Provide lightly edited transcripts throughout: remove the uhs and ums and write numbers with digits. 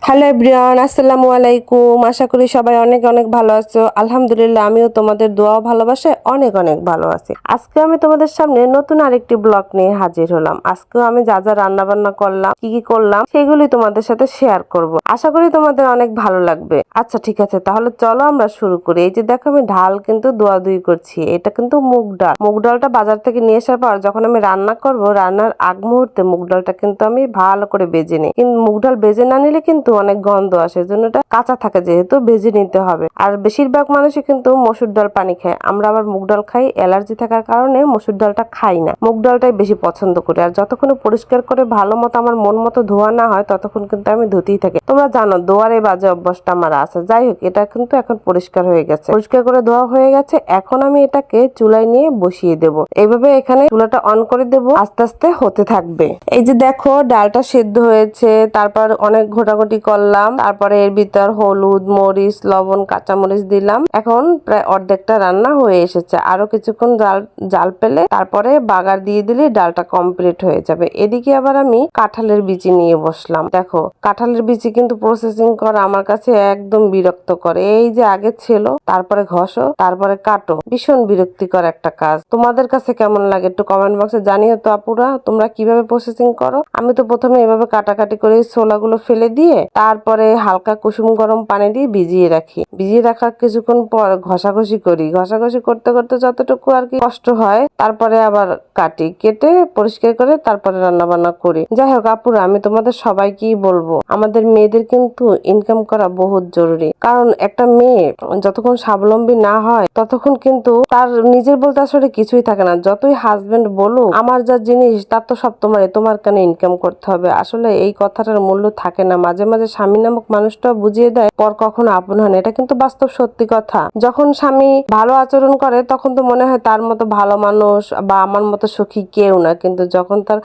Hello everyone, আসসালামু আলাইকুম। আশা করি সবাই অনেক অনেক ভালো আছো। আলহামদুলিল্লাহ, আমিও তোমাদের দোয়া ও ভালোবাসায় অনেক অনেক ভালো আছি। আজকে আমি তোমাদের সামনে নতুন আরেকটি ব্লগ নিয়ে হাজির হলাম। আজকেও আমি যা যা রান্না বান্না করলাম, কি কি করলাম, সেগুলি তোমাদের সাথে শেয়ার করব। আশা করি তোমাদের অনেক ভালো লাগবে। আচ্ছা ঠিক আছে, তাহলে চলো আমরা শুরু করি। এই যে দেখো, আমি ঢাল কিন্তু ধোয়াধুয়ি করছি। এটা কিন্তু মুগ ডাল। মুগ ডালটা বাজার থেকে নিয়ে আসার পর যখন আমি রান্না করব, রান্নার আগ মুহূর্তে মুগ ডালটা কিন্তু আমি ভালো করে ভেজে নিই। কিন্তু মুগ ডাল ভেজে না নিলে কিন্তু অনেক গন্ধ আসে, জন্য এটা কাঁচা থাকে, যেহেতু ভেজে নিতে হবে। আর বেশিরভাগ মানুষই কিন্তু মসুর ডাল পানি খায়, আমরা আবার মুগ ডাল খাই। অ্যালার্জি থাকার কারণে মসুর ডালটা খাই না, মুগ ডালটাই বেশি পছন্দ করি। আর যতক্ষণ পরিষ্কার করে ভালো মতো আমার মন মতো ধোয়া না হয়, ততক্ষণ কিন্তু আমি ধুতেই থাকি। তোমরা জানো ধোয়ার এই বাজে অভ্যাসটা আমার আছে। যাই হোক, এটা কিন্তু এখন পরিষ্কার হয়ে গেছে, পরিষ্কার করে ধোয়া হয়ে গেছে। এখন আমি এটাকে চুলায় নিয়ে বসিয়ে দেব। এইভাবে এখানে চুলাটা অন করে দেব, আস্তে আস্তে হতে থাকবে। এই যে দেখো, ডালটা সিদ্ধ হয়েছে, তারপর অনেক ঘোটাঘুটি করলাম। তারপরে এর ভিতর হলুদ, মরিচ, লবণ, কাঁচামরিচ দিলাম। এখন প্রায় অর্ধেকটা রান্না হয়ে এসেছে। আরো কিছুক্ষণ জাল পেলে তারপরে বাগার দিয়ে দিলে ডালটা কমপ্লিট হয়ে যাবে। এদিকে আবার আমি কাঁঠালের বিচি নিয়ে বসলাম। দেখো, কাঁঠালের বিচি কিন্তু প্রসেসিং করা আমার কাছে একদম বিরক্ত করে। এই যে আগে ছিল, তারপরে ঘষো, তারপরে কাটো, ভীষণ বিরক্তিকর একটা কাজ। তোমাদের কাছে কেমন লাগে একটু কমেন্ট বক্সে জানিও তো আপুরা, তোমরা কিভাবে প্রসেসিং করো। আমি তো প্রথমে এভাবে কাটাকাটি করে ছোলাগুলো ফেলে দিয়ে তারপরে হালকা কুসুম গরম পানি দিয়ে ভিজিয়ে রাখি। ভিজিয়ে রাখার কিছুক্ষণ পর ঘষাঘষি করি। ঘষাঘষি করতে করতে যতটুকু আর কি কষ্ট হয়, তারপরে আবার কাটি, কেটে পরিষ্কার করে তারপরে রান্না বান্না করি। যাই হোক আপুরা, আমি তোমাদের সবাইকেই বলবো, আমাদের মেয়েদের কিন্তু ইনকাম করা বহুত জরুরি। কারণ একটা মেয়ে যতক্ষণ স্বাবলম্বী না হয়, ততক্ষণ কিন্তু তার নিজের বলতে আসলে কিছুই থাকে না। যতই হাজবেন্ড বলুক, আমার যা জিনিস তার তো সব তোমারই, তোমার কেন ইনকাম করতে হবে। আসলে এই কথাটার মূল্য থাকে না। মাঝে মাঝে স্বামী নামক মানুষটা বুঝিয়ে দেয় পর কখনো আপন হয় না। এটা কিন্তু বাস্তব সত্যি কথা। যখন স্বামী ভালো আচরণ করে, তখন তো মনে হয় তার মতো ভালো মানুষ বা আমার মতো সুখী কেউ না। কিন্তু যখন তার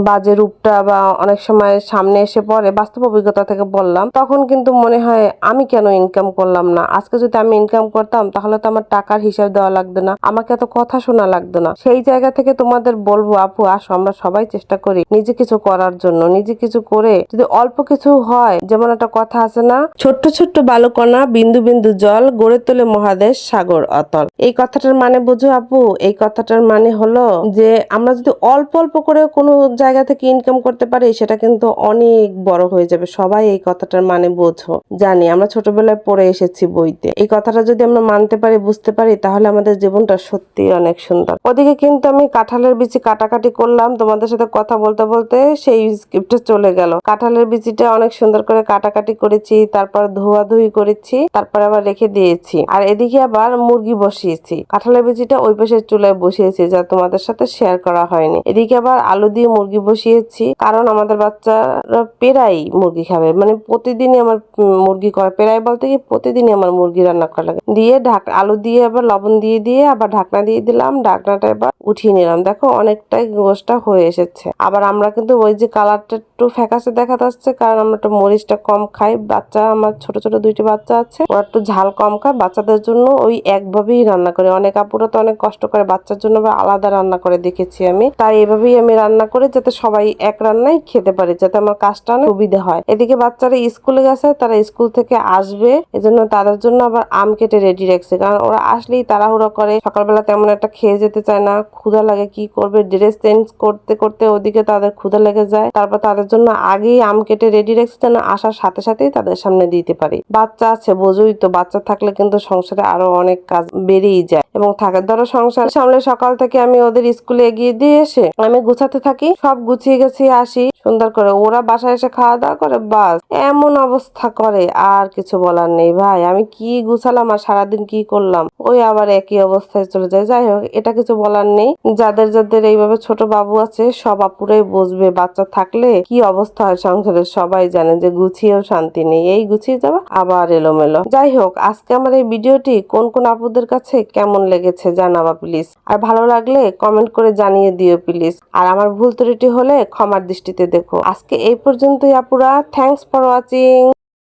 বাজে রূপটা বা অনেক সময় সামনে এসে পড়ে, বাস্তব অভিজ্ঞতা থেকে বললাম, তখন কিন্তু মনে হয় আমি কেন ইনকাম করলাম না। আজকে যদি আমি ইনকাম করতাম, তাহলে তো আমার টাকার হিসাব দেওয়া লাগতো না, আমাকে এত কথা শোনা লাগতো না। সেই জায়গা থেকে তোমাদের বলবো আপু, আসো আমরা সবাই চেষ্টা করি নিজে কিছু করার জন্য। নিজে কিছু করে যদি অল্প কিছু হয়, যেমন একটা কথা আছে না, ছোট্ট ছোট্ট বালুকণা বিন্দু বিন্দু জল গড়ে তোলে মহাদেশ সাগর অতল। এই কথাটার মানে বুঝো আপু? এই কথাটার মানে হলো যে আমরা যদি অল্প অল্প করে কোনো জায়গা থেকে ইনকাম করতে পারি, সেটা কিন্তু অনেক বড় হয়ে যাবে। সবাই এই কথাটার মানে বোঝো, জানি, আমরা ছোটবেলায় পড়ে এসেছি বইতে। এই কথাটা যদি আমরা মানতে পারি, বুঝতে পারি, তাহলে আমাদের জীবনটা সত্যি অনেক সুন্দর। ওদিকে কিন্তু আমি কাঁঠালের বিচি কাটাকাটি করলাম, তোমাদের সাথে কথা বলতে বলতে সেই স্ক্রিপ্টে চলে গেল। কাঁঠালের বিচিটা অনেক সুন্দর করে কাটাকাটি করেছি, তারপর ধোয়াধুয়ি করেছি, তারপর আবার রেখে দিয়েছি। আর এদিকে আবার মুরগি বসিয়েছি। কাঁঠালের বিচিটা ওই পাশের চুলায় বসিয়েছি, যা তোমাদের সাথে শেয়ার করা হয়নি। এদিকে আবার আলু দিয়ে মুরগি বসিয়েছি, কারণ আমাদের বাচ্চারা পেরাই মুরগি খাবে। মানে প্রতিদিনই আমার মুরগি করা, পেরাই বলতে কি প্রতিদিনই আমার মুরগি রান্না করা লাগে। দিয়ে আলু দিয়ে আবার লবণ দিয়ে দিয়ে আবার ঢাকনা দিয়ে দিলাম। ঢাকনাটা এবার উঠিয়ে নিলাম। দেখো, অনেকটাই গোশটা হয়ে এসেছে। আবার আমরা কিন্তু ওই যে কালারটা একটু ফ্যাকাসে দেখা যাচ্ছে, কারণ আমরা একটু মরিচটা কম খাই। বাচ্চা আমার ছোট ছোট দুইটি বাচ্চা আছে, ওরা একটু ঝাল কম খায়। বাচ্চাদের জন্য ওই একভাবেই রান্না করি। অনেক আপুরা তো অনেক কষ্ট করে বাচ্চার জন্য আলাদা রান্না করে দেখেছি আমি। তাই এভাবেই আমি রান্না করি, যাতে সবাই এক রান্নাই খেতে পারে, যাতে আমার কাজটা অনেক সুবিধা হয়। এদিকে বাচ্চারা স্কুলে গেছে, তারা স্কুল থেকে আসবে, এজন্য তাদের জন্য আবার আম কেটে রেডি রাখছে। কারণ ওরা আসলেই তাড়াহুড়ো করে, সকালবেলা তেমন একটা খেয়ে যেতে চায় না, ক্ষুধা লাগে, কি করবে, ড্রেস চেঞ্জ করতে করতে ওদিকে তাদের ক্ষুধা লেগে যায়। তারপর তাদের জন্য আগেই আম কেটে রেডি রাখছে, যেন আসার সাথে সাথেই তাদের সামনে দিতে পারি। বাচ্চা আছে, বোঝোই তো, বাচ্চা থাকলে কিন্তু সংসারে আরো অনেক কাজ বেড়েই যায় এবং থাকে। ধরো সংসার সামলে সকাল থেকে আমি ওদের স্কুলে এগিয়ে দিয়ে এসে আমি গুছাতে থাকি, সব গুছিয়ে গেছি, আসি সুন্দর করে, ওরা বাসায় এসে খাওয়া দাওয়া করে, বাস এমন অবস্থা করে, আর কিছু বলার নেই ভাই। আমি কি গুছালাম আর সারাদিন কি করলাম, ওই আবার একই অবস্থায় চলে যায়। যাই হোক, এটা কিছু বলার নেই। যাদের যাদের এইভাবে ছোট বাবু আছে, সব আপুরাই বুঝবে বাচ্চা থাকলে কি অবস্থা হয় সংসারে। সবাই জানে যে গুছিয়েও শান্তি নেই, এই গুছিয়ে যাওয়া আবার এলোমেলো। যাই হোক, আজকে আমার এই ভিডিওটি কোন কোন আপুদের কাছে কেমন লেগেছে জানাবা প্লিজ। আর ভালো লাগলে কমেন্ট করে জানিয়ে দিও প্লিজ। আর আমার ভুল ত্রুটি হলে ক্ষমার দৃষ্টিতে দেখো। আজকে এই পর্যন্তই আপুরা। Thanks for watching.